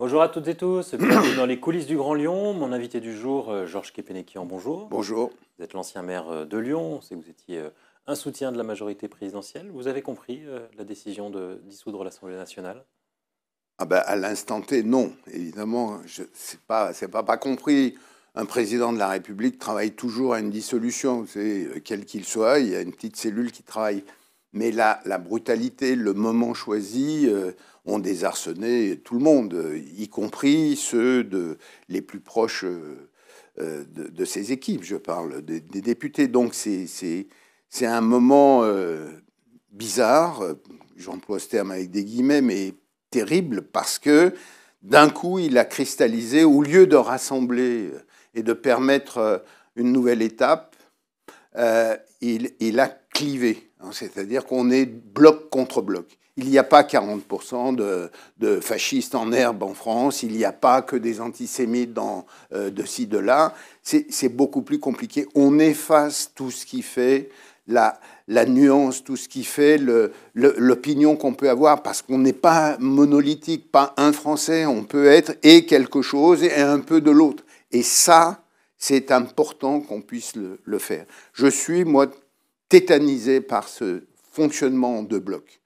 Bonjour à toutes et tous, bienvenue dans les coulisses du Grand Lyon. Mon invité du jour, Georges Kepenekian, bonjour. Bonjour. Vous êtes l'ancien maire de Lyon, on sait que vous étiez un soutien de la majorité présidentielle. Vous avez compris la décision de dissoudre l'Assemblée nationale? Ah ben, à l'instant T, non. Évidemment, c'est pas compris. Un président de la République travaille toujours à une dissolution. C'est quel qu'il soit, il y a une petite cellule qui travaille. Mais la brutalité, le moment choisi, ont désarçonné tout le monde, y compris les plus proches de ces équipes. Je parle des députés. Donc c'est un moment bizarre. J'emploie ce terme avec des guillemets, mais terrible parce que d'un coup, il a cristallisé, au lieu de rassembler et de permettre une nouvelle étape, il a clivé. C'est-à-dire qu'on est bloc contre bloc. Il n'y a pas 40% de fascistes en herbe en France, il n'y a pas que des antisémites de ci, de là. C'est beaucoup plus compliqué. On efface tout ce qui fait la nuance, tout ce qui fait l'opinion qu'on peut avoir, parce qu'on n'est pas monolithique, pas un Français, on peut être et quelque chose et un peu de l'autre. Et ça, c'est important qu'on puisse le faire. Je suis, moi, tétanisé par ce fonctionnement en deux blocs.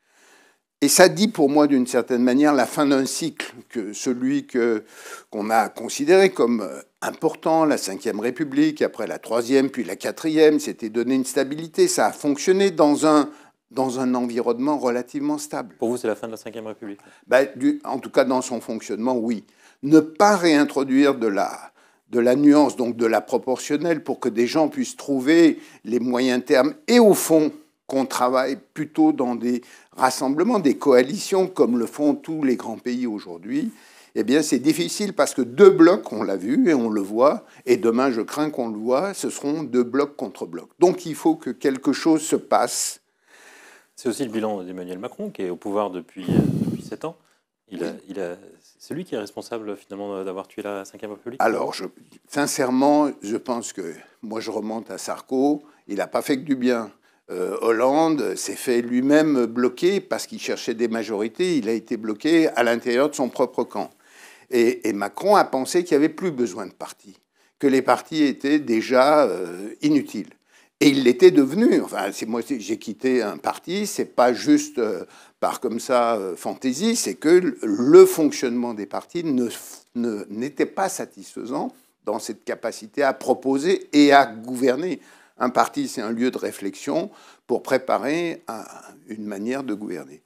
Et ça dit pour moi d'une certaine manière la fin d'un cycle, que celui qu'on a considéré comme important, la Ve République, après la Troisième, puis la Quatrième, c'était donner une stabilité. Ça a fonctionné dans un environnement relativement stable. Pour vous, c'est la fin de la Ve République? Ben, en tout cas, dans son fonctionnement, oui. Ne pas réintroduire de la nuance, donc de la proportionnelle, pour que des gens puissent trouver les moyens termes et au fond, qu'on travaille plutôt dans des rassemblements, des coalitions, comme le font tous les grands pays aujourd'hui, eh bien, c'est difficile parce que deux blocs, on l'a vu et on le voit, et demain, je crains qu'on le voit, ce seront deux blocs contre blocs. Donc, il faut que quelque chose se passe. C'est aussi le bilan d'Emmanuel Macron, qui est au pouvoir depuis 7 ans. C'est lui qui est responsable, finalement, d'avoir tué la Ve République? Alors, sincèrement, je pense que, moi, je remonte à Sarko, il n'a pas fait que du bien. Hollande s'est fait lui-même bloquer parce qu'il cherchait des majorités. Il a été bloqué à l'intérieur de son propre camp. Et Macron a pensé qu'il n'y avait plus besoin de partis, que les partis étaient déjà inutiles. Et il l'était devenu. Enfin, moi, j'ai quitté un parti, c'est pas juste par comme ça fantaisie, c'est que le fonctionnement des partis n'était pas satisfaisant dans cette capacité à proposer et à gouverner. Un parti, c'est un lieu de réflexion pour préparer une manière de gouverner.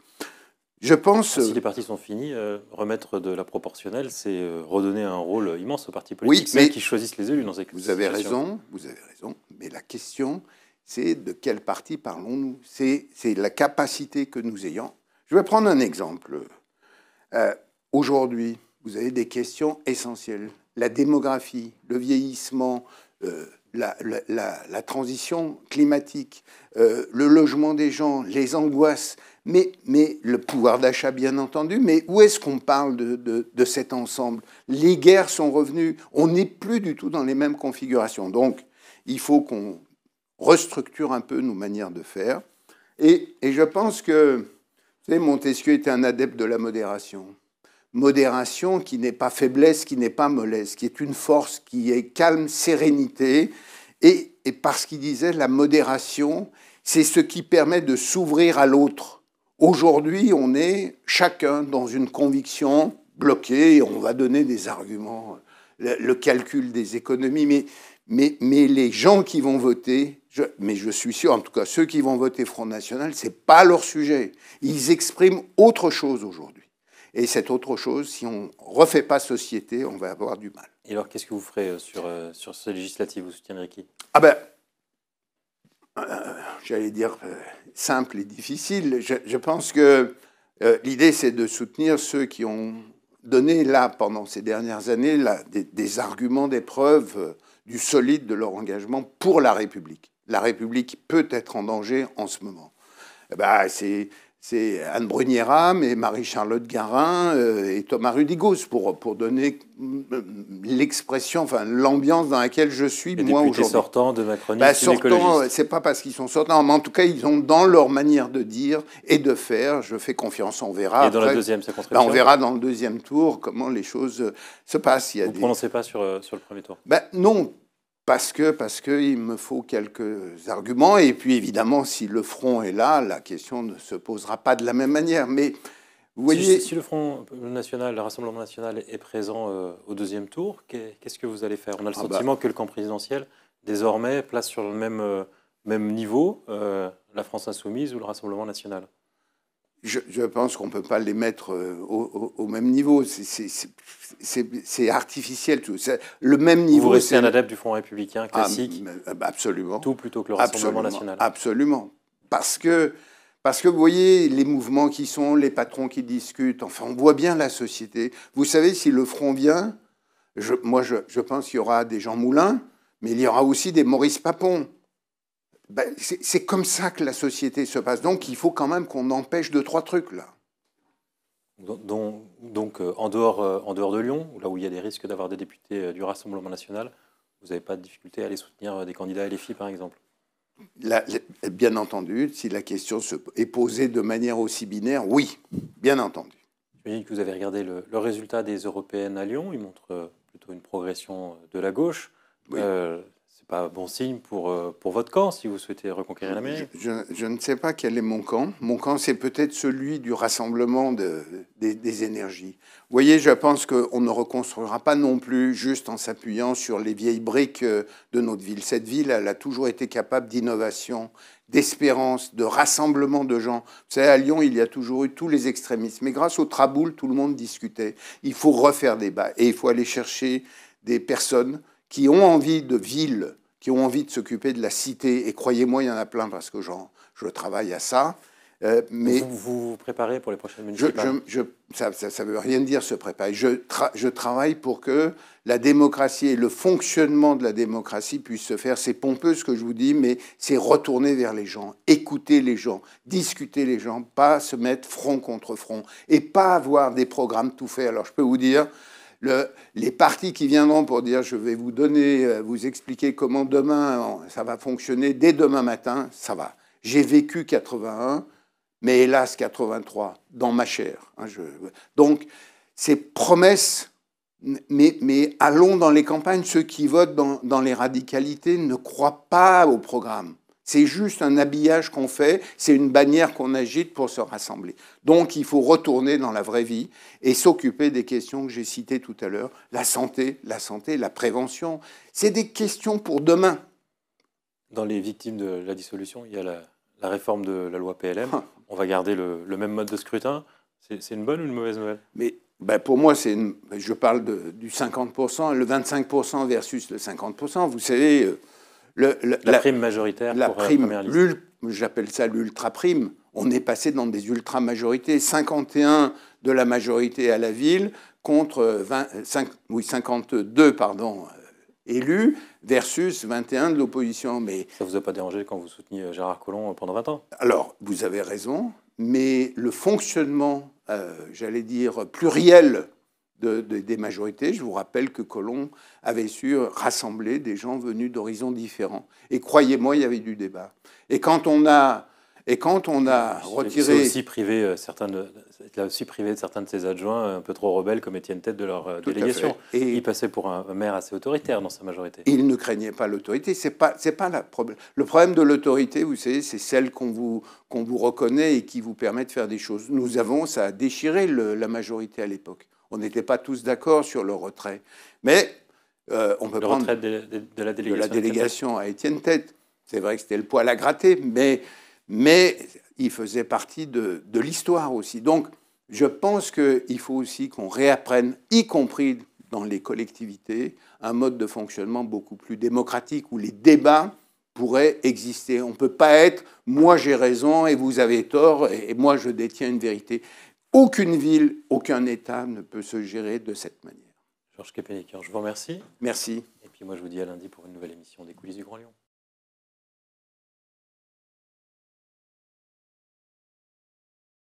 Je pense. Si les partis sont finis, remettre de la proportionnelle, c'est redonner un rôle immense aux partis politiques, Oui, celles qui choisissent les élus dans ces vous avez situations. raison. Mais la question, c'est de quel parti parlons-nous? C'est la capacité que nous ayons. Je vais prendre un exemple. Aujourd'hui, vous avez des questions essentielles. La démographie, le vieillissement, la transition climatique, le logement des gens, les angoisses, mais le pouvoir d'achat, bien entendu. Mais où est-ce qu'on parle de cet ensemble? Les guerres sont revenues. On n'est plus du tout dans les mêmes configurations. Donc, il faut qu'on restructure un peu nos manières de faire. Et je pense que, vous savez, Montesquieu était un adepte de la modération. Modération qui n'est pas faiblesse, qui n'est pas mollesse, qui est une force, qui est calme, sérénité. Et parce qu'il disait, la modération, c'est ce qui permet de s'ouvrir à l'autre. Aujourd'hui, on est chacun dans une conviction bloquée, et on va donner des arguments, le calcul des économies, mais les gens qui vont voter, mais je suis sûr, en tout cas ceux qui vont voter Front National, ce n'est pas leur sujet. Ils expriment autre chose aujourd'hui. Et cette autre chose, si on ne refait pas société, on va avoir du mal. Et alors, qu'est-ce que vous ferez sur ce législatif? Vous soutiendrez qui? Ah ben, j'allais dire simple et difficile. Je pense que l'idée, c'est de soutenir ceux qui ont donné, là, pendant ces dernières années, là, des arguments, des preuves du solide de leur engagement pour la République. La République peut être en danger en ce moment. Eh ben, c'est Anne Brunière-Ame et Marie-Charlotte Garin et Thomas Rudigos pour donner l'expression, enfin l'ambiance dans laquelle je suis, et moi, députés aujourd'hui. sortants, de macronistes, Sortants, c'est pas parce qu'ils sont sortants, mais en tout cas, ils ont dans leur manière de dire et de faire, je fais confiance, on verra. Et dans la deuxième circonscription, on verra dans le deuxième tour comment les choses se passent. Vous ne prononcez pas sur le premier tour? Non, parce que il me faut quelques arguments. Et puis, évidemment, si le front est là, la question ne se posera pas de la même manière. Mais vous voyez... Si le Front National, le Rassemblement National est présent au deuxième tour, qu'est-ce que vous allez faire? On a le sentiment que le camp présidentiel, désormais, place sur le même niveau la France Insoumise ou le Rassemblement National. Je pense qu'on ne peut pas les mettre au même niveau. C'est artificiel tout. Le même niveau. Vous restez un adepte du Front républicain classique? Absolument. Tout plutôt que le Rassemblement National? Absolument. Parce que vous voyez les mouvements qui sont, les patrons qui discutent, enfin on voit bien la société. Vous savez, si le Front vient, moi je pense qu'il y aura des Jean Moulin, mais il y aura aussi des Maurice Papon. C'est comme ça que la société se passe. Donc, il faut quand même qu'on empêche 2-3 trucs, là. Donc en dehors de Lyon, là où il y a des risques d'avoir des députés du Rassemblement national, vous n'avez pas de difficulté à aller soutenir des candidats LFI, par exemple? Bien entendu, si la question est posée de manière aussi binaire, oui, bien entendu. J'imagine que vous avez regardé le résultat des européennes à Lyon. Il montre plutôt une progression de la gauche. Oui. C'est pas bon signe pour votre camp si vous souhaitez reconquérir la mairie. Je ne sais pas quel est mon camp. Mon camp, c'est peut-être celui du rassemblement des énergies. Vous voyez, je pense qu'on ne reconstruira pas non plus juste en s'appuyant sur les vieilles briques de notre ville. Cette ville, elle a toujours été capable d'innovation, d'espérance, de rassemblement de gens. Vous savez, à Lyon, il y a toujours eu tous les extrémistes. Mais grâce au Traboul, tout le monde discutait. Il faut refaire débat et il faut aller chercher des personnes qui ont envie de ville, qui ont envie de s'occuper de la cité. Et croyez-moi, il y en a plein parce que je travaille à ça. Mais vous préparez pour les prochaines municipales? Ça ne veut rien dire se préparer. Je travaille pour que la démocratie et le fonctionnement de la démocratie puissent se faire. C'est pompeux ce que je vous dis, mais c'est retourner vers les gens, écouter les gens, discuter les gens, pas se mettre front contre front et pas avoir des programmes tout faits. Alors je peux vous dire... les partis qui viendront pour dire je vais vous expliquer comment demain ça va fonctionner, dès demain matin, ça va. J'ai vécu 81, mais hélas 83, dans ma chair. Donc, ces promesses, mais allons dans les campagnes. Ceux qui votent dans les radicalités ne croient pas au programme. C'est juste un habillage qu'on fait, c'est une bannière qu'on agite pour se rassembler. Donc il faut retourner dans la vraie vie et s'occuper des questions que j'ai citées tout à l'heure, la santé, la prévention. C'est des questions pour demain. Dans les victimes de la dissolution, il y a la réforme de la loi PLM. On va garder le même mode de scrutin. C'est une bonne ou une mauvaise nouvelle? Mais pour moi, je parle du 50%, le 25% versus le 50%. Vous savez... la prime majoritaire la pour prime, la première liste. J'appelle ça l'ultra-prime. On est passé dans des ultra-majorités. 51 de la majorité à la ville contre 52 élus versus 21 de l'opposition. Mais ça ne vous a pas dérangé quand vous souteniez Gérard Collomb pendant 20 ans? Alors, vous avez raison, mais le fonctionnement, j'allais dire, pluriel des majorités. Je vous rappelle que Collomb avait su rassembler des gens venus d'horizons différents. Et croyez-moi, il y avait du débat. Et quand on a retiré... Il a aussi privé de certains de ses adjoints un peu trop rebelles comme Étienne Tête de leur délégation. Et il passait pour un maire assez autoritaire dans sa majorité. Il ne craignait pas l'autorité. C'est pas le problème. Le problème de l'autorité, vous savez, c'est celle qu'on vous reconnaît et qui vous permet de faire des choses. Ça a déchiré la majorité à l'époque. On n'était pas tous d'accord sur le retrait. Mais on peut prendre retrait de la délégation à Étienne Tête. C'est vrai que c'était le poil à gratter, mais il faisait partie de l'histoire aussi. Donc, je pense qu'il faut aussi qu'on réapprenne, y compris dans les collectivités, un mode de fonctionnement beaucoup plus démocratique où les débats pourraient exister. On ne peut pas être « moi j'ai raison et vous avez tort et moi je détiens une vérité ». Aucune ville, aucun État ne peut se gérer de cette manière. Georges Képénékian, je vous remercie. Merci. Et puis moi, je vous dis à lundi pour une nouvelle émission des Coulisses du Grand Lyon.